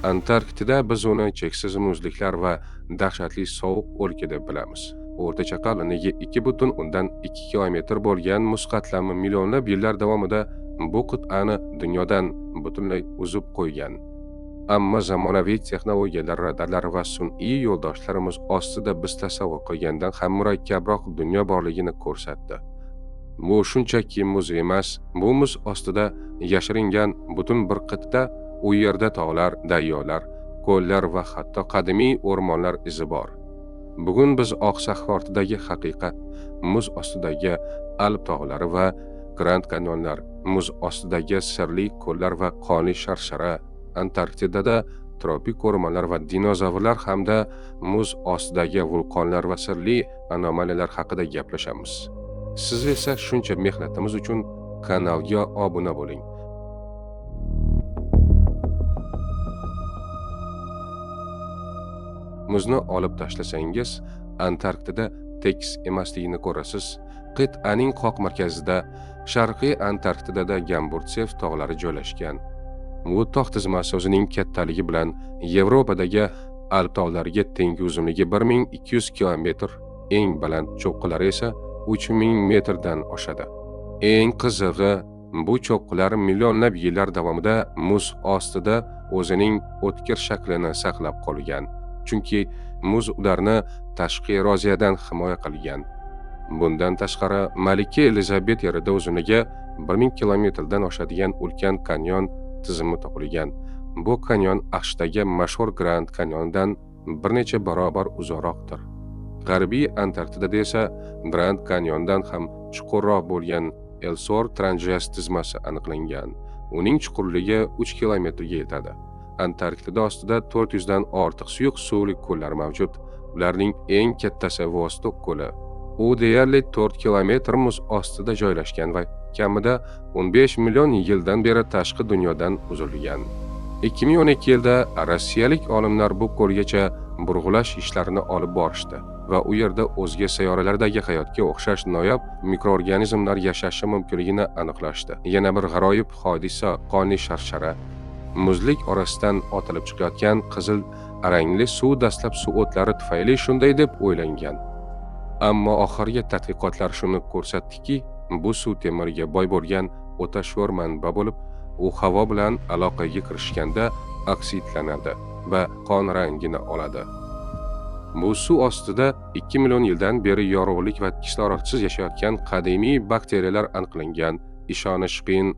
Antarktida biz uni cheksiz muzliklar va dahshatli sovuq o'lka deb bilamiz. O'rtacha qalinligi 2,2 kilometr bo'lgan muz qatlami millionlab yillar davomida bu qit'ani dunyodan butunlay uzib qo'ygan. Ammo zamonaviy texnologiyalar, radarlar va sun'iy yo'ldoshlarimiz ostida biz tasavvur qilgandan ham murakkabroq dunyo borligini ko'rsatdi. Bu shunchaki muz emas, bu muz ostida yashiringan butun bir qit'a. U yerda tog'lar, daryolar, ko'llar va hatto qadimiy o'rmonlar izi bor. Bugun biz Oq sahro ortidagi haqiqat, muz ostidagi Alp tog'lari va Grand Kanyonlar, muz ostidagi sirli ko'llar va qonli sharshara, Antarktidada tropik o'rmonlar va dinozavrlar hamda muz ostidagi vulqonlar va sirli anomaliyalar haqida gaplashamiz. Siz esa shuncha mehnatimiz uchun kanalga obuna bo'ling. Muzni olib tashlasangiz, Antarktida tekis emasligini ko'rasiz. Qit'aning qoq markazida, Sharqiy Antarktidada Gamburtsev tog'lari joylashgan. Bu tog' tizmasi o'zining kattaligi bilan Yevropadagi Alp tog'lariga teng, uzunligi 1200 kilometr, eng baland cho'qqilari esa 3000 metrdan oshadi. Eng qizig'i, bu cho'qqilar millionlab yillar davomida muz ostida o'zining o'tkir shaklini saqlab qolgan. Chunki muz ularni tashqi eroziyadan himoya qilgan. Bundan tashqari, Malika Elizabet yerida uzunligi 1000 kilometrdan oshadigan ulkan kanyon tizimi topilgan. Bu kanyon AQShdagi mashhur Grand Kanyondan bir necha barobar uzoqroqdir. G'arbiy Antarktidada esa Grand Kanyondan ham chuqurroq bo'lgan Elsor Tranjas tizmasi aniqlangan. Uning chuqurligi 3 kilometrga yetadi. Antarktida ostida 400 dan ortiq suyuq suvli ko'llar mavjud. Ularning eng kattasi Vostok ko'li. U deyarli 4 kilometr muz ostida joylashgan va kamida 15 million yildan beri tashqi dunyodan uzilgan. 2012 yilda rossiyalik olimlar bu ko'lgacha burg'ulash ishlarini olib borishdi va u yerda o'zga sayyoralardagi hayotga o'xshash noyob mikroorganizmlar yashashi mumkinligini aniqlashdi. Yana bir g'aroyib hodisa qonli sharshara. Muzlik orasidan otilib chiqayotgan qizil rangli suv dastlab suv o'tlari tufayli shunday deb o'ylangan. Ammo oxirgi tadqiqotlar shuni ko'rsatdiki, bu suv temiriga boy bo'lgan o'ta sho'r manba bo'lib, u havo bilan aloqaga kirishganda oksidlanadi va qon rangini oladi. Bu suv ostida 2 million yildan beri yorug'lik va kislorodsiz yashayotgan qadimiy bakteriyalar aniqlangan. Ishonish qiyin,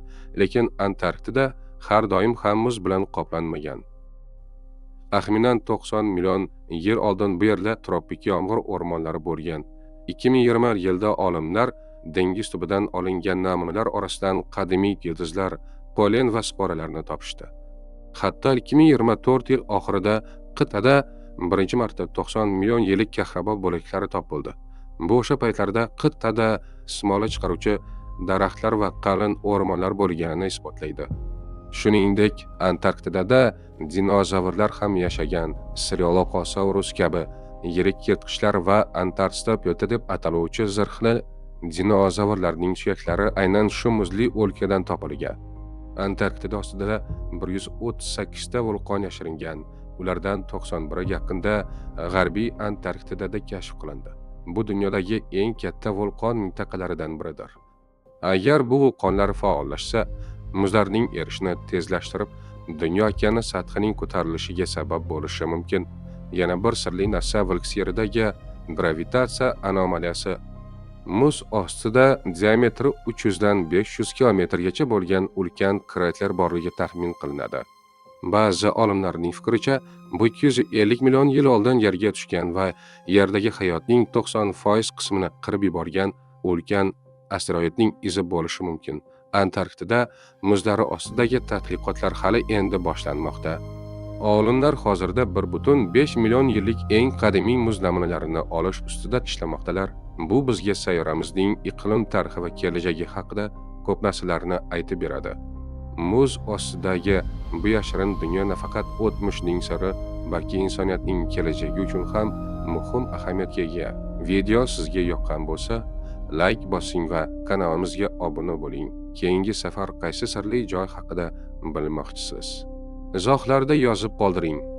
lekin Antarktida har doim ham muz bilan qoplanmagan. Taxminan 90 million yil oldin bu yerda tropik yomg'ir o'rmonlari bo'lgan. 2020 yilda olimlar dengiz tubidan olingan namunalar orasidan qadimiy yulduzlar, polen va sporalarni topishdi. Hatto 2024 yil oxirida qit'ada birinchi marta 90 million yillik kahrabo bo'laklari topildi. Bu o'sha paytlarda qit'ada smola chiqaruvchi daraxtlar va qalin o'rmonlar bo'lganini isbotlaydi. Shuningdek, Antarktidada dinozavrlar ham yashagan. Sirolokosaurus kabi yirik yirtqichlar va Antarktopyota deb ataluvchi zirhli dinozavrlarning suyaklari aynan shu muzli o'lkadan topilgan. Antarktida ostida 138 ta vulqon yashiringan. Ulardan 91 yaqinda G'arbiy Antarktidada kashf qilindi. Bu dunyodagi eng katta vulqon mintaqalaridan biridir. Agar bu vulqonlar faollashsa, muzlarning erishini tezlashtirib, dunyo okeani sathining ko'tarilishiga sabab bo'lishi mumkin. Yana bir sirli narsa Vilks yeridagi gravitatsiya anomaliyasi. Muz ostida diametri 300 dan 500 kilometrgacha bo'lgan ulkan krater borligi taxmin qilinadi. Ba'zi olimlarning fikricha, bu 250 million yil oldin yerga tushgan va yerdagi hayotning 90% qismini qirib yuborgan ulkan asteroidning izi bo'lishi mumkin. Antarktida muzlari ostidagi tadqiqotlar hali endi boshlanmoqda. Olimlar hozirda 1,5 million yillik eng qadimiy muz namunalarini olish ustida ishlamoqdalar. Bu bizga sayyoramizning iqlim tarixi va kelajagi haqida ko'p narsalarni aytib beradi. Muz ostidagi bu yashirin dunyo nafaqat o'tmishning siri, balki insoniyatning kelajagi uchun ham muhim ahamiyatga ega. Video sizga yoqqan bo'lsa, like bosing va kanalimizga obuna bo'ling. Keyingi safar qaysi sirli joy haqida bilmoqchisiz? Izohlarda yozib qoldiring.